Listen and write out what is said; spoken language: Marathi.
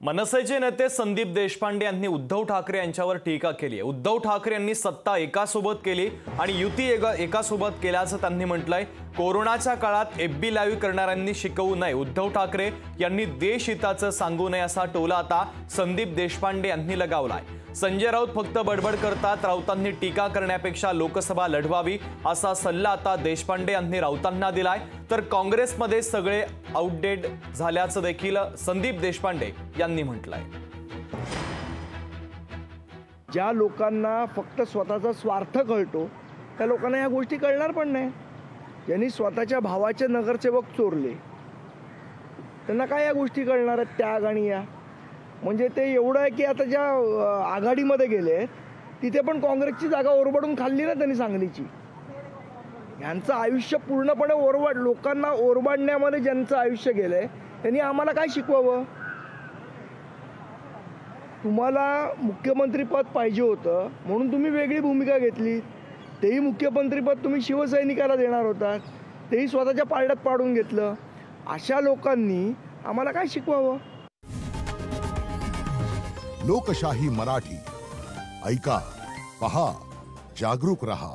मनसेचे नेते संदीप देशपांडे यांनी उद्धव ठाकरे यांच्यावर टीका केली आहे। उद्धव ठाकरे यांनी सत्ता एकासोबत केली आणि युती एकासोबत केल्याचं त्यांनी म्हटलंय। कोरोनाच्या काळात एफबी लाईव्ह करणाऱ्यांनी शिकवू नये, उद्धव ठाकरे यांनी देशहिताचं सांगू नये असा टोला आता संदीप देशपांडे यांनी लगावलाय। संजय राऊत फक्त बडबड करतात, राऊतांनी टीका करण्यापेक्षा लोकसभा लढवावी असा सल्ला आता देशपांडे यांनी राऊतांना दिलाय। तर काँग्रेसमध्ये सगळे आउटडेट झाल्याचं देखील संदीप देशपांडे यांनी म्हटलंय। ज्या लोकांना फक्त स्वतःचा स्वार्थ कळतो त्या लोकांना या गोष्टी कळणार पण नाही। ज्यांनी स्वतःच्या भावाचे नगरसेवक चोरले त्यांना काय या गोष्टी कळणार आहेत? त्याग आणि या म्हणजे ते एवढं आहे की आता ज्या आघाडीमध्ये गेले तिथे पण काँग्रेसची जागा ओरबडून खाल्ली ना त्यांनी सांगलीची। यांचं आयुष्य पूर्णपणे लोकांना ओरबाडण्यामध्ये ज्यांचं आयुष्य गेलंय त्यांनी आम्हाला काय शिकवावं? तुम्हाला मुख्यमंत्रीपद पाहिजे होतं म्हणून तुम्ही वेगळी भूमिका घेतली। तेही मुख्यमंत्रीपद तुम्ही शिवसैनिकाला देणार होतात, तेही स्वतःच्या पारड्यात पाडून घेतलं। अशा लोकांनी आम्हाला काय शिकवावं? लोकशाही मराठी ऐका, पहा, जागरूक रहा।